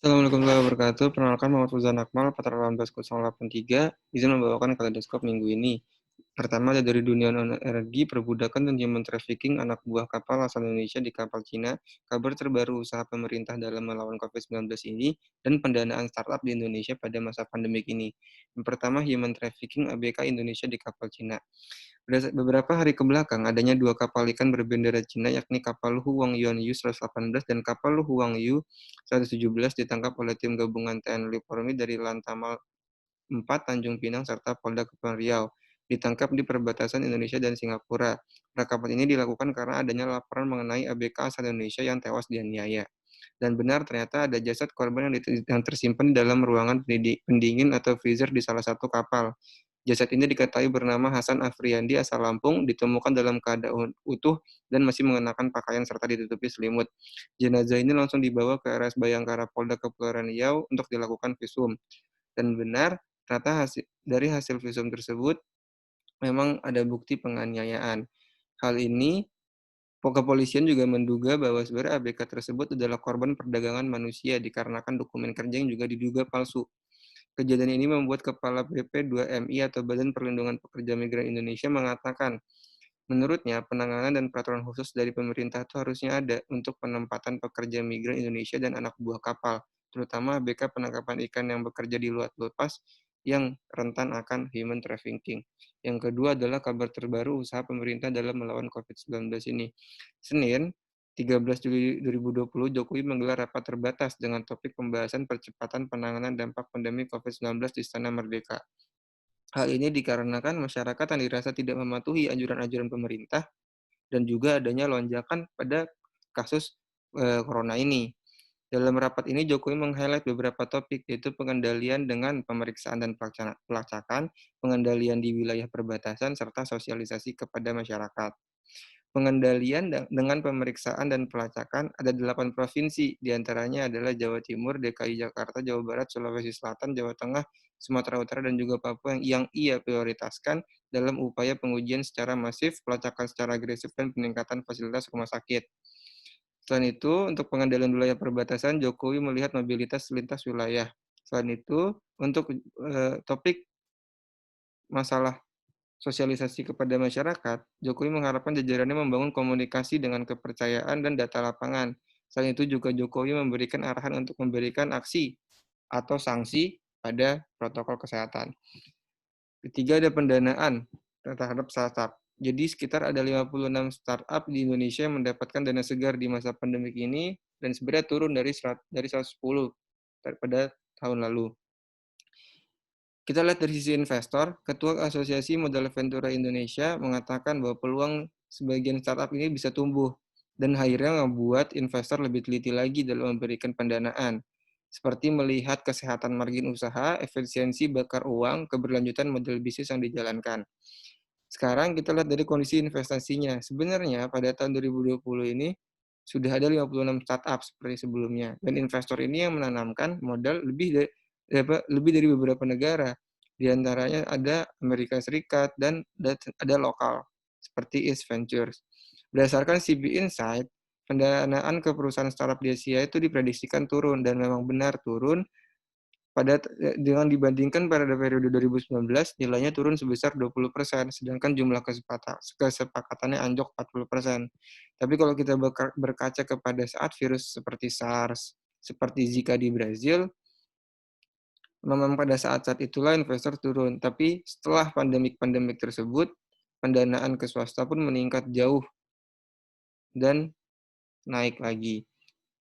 Assalamualaikum warahmatullahi wabarakatuh. Perkenalkan Muhammad Fauzan Akmal, 418.083, izin membawakan kaleidoskop minggu ini. Pertama ada dari dunia non-energi, perbudakan dan human trafficking anak buah kapal asal Indonesia di kapal Cina, kabar terbaru usaha pemerintah dalam melawan COVID-19 ini, dan pendanaan startup di Indonesia pada masa pandemik ini. Yang pertama, human trafficking ABK Indonesia di kapal Cina. Beberapa hari kebelakang, adanya dua kapal ikan berbendera Cina, yakni kapal Huang Yuanyu 118 dan kapal Huang Yu 117 ditangkap oleh tim gabungan TNI Polri dari Lantamal 4 Tanjung Pinang serta Polda Kepulauan Riau. Ditangkap di perbatasan Indonesia dan Singapura. Penangkapan ini dilakukan karena adanya laporan mengenai ABK asal Indonesia yang tewas dianiaya. Dan benar ternyata ada jasad korban yang tersimpan di dalam ruangan pendingin atau freezer di salah satu kapal. Jasad ini diketahui bernama Hasan Afriandi asal Lampung, ditemukan dalam keadaan utuh dan masih mengenakan pakaian serta ditutupi selimut. Jenazah ini langsung dibawa ke RS Bayangkara Polda Kepulauan Riau untuk dilakukan visum. Dan benar, ternyata dari hasil visum tersebut memang ada bukti penganiayaan. Hal ini kepolisian juga menduga bahwa sebenarnya ABK tersebut adalah korban perdagangan manusia dikarenakan dokumen kerja yang juga diduga palsu. Kejadian ini membuat Kepala BP2MI atau Badan Perlindungan Pekerja Migran Indonesia mengatakan, menurutnya penanganan dan peraturan khusus dari pemerintah itu harusnya ada untuk penempatan pekerja migran Indonesia dan anak buah kapal, terutama ABK penangkapan ikan yang bekerja di luar lepas yang rentan akan human trafficking. Yang kedua adalah kabar terbaru usaha pemerintah dalam melawan COVID-19 ini. Senin, 13 Juli 2020, Jokowi menggelar rapat terbatas dengan topik pembahasan percepatan penanganan dampak pandemi COVID-19 di Istana Merdeka. Hal ini dikarenakan masyarakat yang dirasa tidak mematuhi anjuran-anjuran pemerintah dan juga adanya lonjakan pada kasus corona ini. Dalam rapat ini, Jokowi meng-highlight beberapa topik, yaitu pengendalian dengan pemeriksaan dan pelacakan, pengendalian di wilayah perbatasan, serta sosialisasi kepada masyarakat. Pengendalian dengan pemeriksaan dan pelacakan ada 8 provinsi, diantaranya adalah Jawa Timur, DKI Jakarta, Jawa Barat, Sulawesi Selatan, Jawa Tengah, Sumatera Utara, dan juga Papua yang ia prioritaskan dalam upaya pengujian secara masif, pelacakan secara agresif, dan peningkatan fasilitas rumah sakit. Selain itu, untuk pengendalian wilayah perbatasan, Jokowi melihat mobilitas lintas wilayah. Selain itu, untuk topik masalah sosialisasi kepada masyarakat, Jokowi mengharapkan jajarannya membangun komunikasi dengan kepercayaan dan data lapangan. Selain itu juga Jokowi memberikan arahan untuk memberikan aksi atau sanksi pada protokol kesehatan. Ketiga ada pendanaan terhadap startup. Jadi sekitar ada 56 startup di Indonesia yang mendapatkan dana segar di masa pandemik ini dan sebenarnya turun dari 110 pada tahun lalu. Kita lihat dari sisi investor, Ketua Asosiasi Modal Ventura Indonesia mengatakan bahwa peluang sebagian startup ini bisa tumbuh dan akhirnya membuat investor lebih teliti lagi dalam memberikan pendanaan, seperti melihat kesehatan margin usaha, efisiensi bakar uang, keberlanjutan model bisnis yang dijalankan. Sekarang kita lihat dari kondisi investasinya. Sebenarnya pada tahun 2020 ini sudah ada 56 startup seperti sebelumnya, dan investor ini yang menanamkan modal lebih dari beberapa negara. Di antaranya ada Amerika Serikat dan ada lokal seperti East Ventures. Berdasarkan CB Insight, pendanaan ke perusahaan startup di Asia itu diprediksikan turun dan memang benar turun dengan dibandingkan pada periode 2019 nilainya turun sebesar 20%, sedangkan jumlah kesepakatannya anjlok 40%. Tapi kalau kita berkaca kepada saat virus seperti SARS, seperti Zika di Brazil, memang pada saat-saat itulah investor turun. Tapi setelah pandemik tersebut, pendanaan ke swasta pun meningkat jauh dan naik lagi.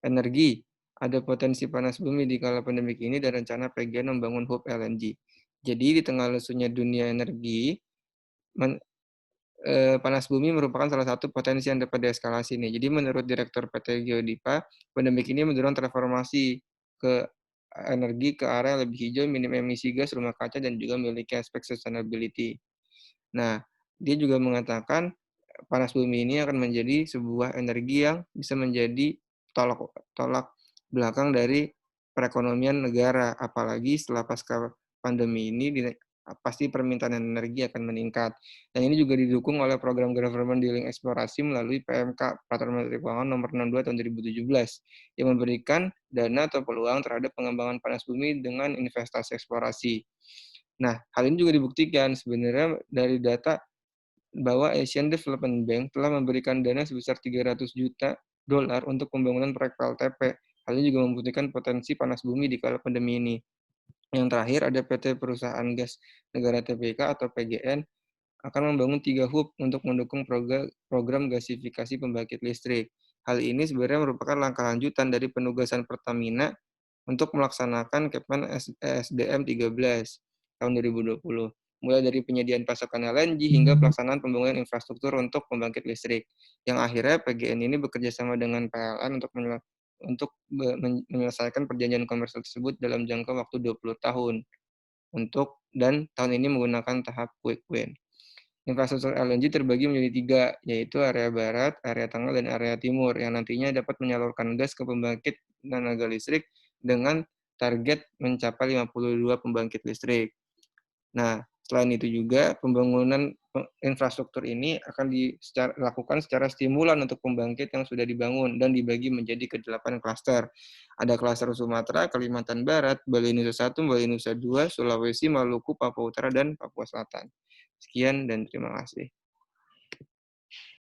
Energi, ada potensi panas bumi di kala pandemik ini dan rencana PGN membangun hub LNG. Jadi di tengah lesunya dunia energi, panas bumi merupakan salah satu potensi yang dapat deeskalasi nih. Jadi menurut Direktur PT Geodipa, pandemik ini mendorong transformasi ke energi ke arah yang lebih hijau, minim emisi gas rumah kaca, dan juga memiliki aspek sustainability. Nah, dia juga mengatakan panas bumi ini akan menjadi sebuah energi yang bisa menjadi tolak belakang dari perekonomian negara, apalagi setelah pasca pandemi ini pasti permintaan energi akan meningkat. Dan ini juga didukung oleh program Government Dealing Eksplorasi melalui PMK, Peraturan Menteri Keuangan Nomor 62 Tahun 2017, yang memberikan dana atau peluang terhadap pengembangan panas bumi dengan investasi eksplorasi. Nah, hal ini juga dibuktikan sebenarnya dari data bahwa Asian Development Bank telah memberikan dana sebesar 300 juta dolar untuk pembangunan proyek PLTP. Hal ini juga membuktikan potensi panas bumi di kala pandemi ini. Yang terakhir ada PT Perusahaan Gas Negara Tbk atau PGN akan membangun 3 hub untuk mendukung program gasifikasi pembangkit listrik. Hal ini sebenarnya merupakan langkah lanjutan dari penugasan Pertamina untuk melaksanakan Kepmen ESDM 13 tahun 2020, mulai dari penyediaan pasokan LNG hingga pelaksanaan pembangunan infrastruktur untuk pembangkit listrik. Yang akhirnya PGN ini bekerja sama dengan PLN untuk menyelesaikan perjanjian komersial tersebut dalam jangka waktu 20 tahun dan tahun ini menggunakan tahap quick win. Infrastruktur LNG terbagi menjadi 3, yaitu area barat, area tengah, dan area timur, yang nantinya dapat menyalurkan gas ke pembangkit tenaga listrik dengan target mencapai 52 pembangkit listrik. Nah, selain itu juga pembangunan infrastruktur ini akan dilakukan secara stimulan untuk pembangkit yang sudah dibangun dan dibagi menjadi ke-8 klaster. Ada klaster Sumatera, Kalimantan Barat, Bali Nusa 1, Bali Nusa 2, Sulawesi, Maluku, Papua Utara, dan Papua Selatan. Sekian dan terima kasih.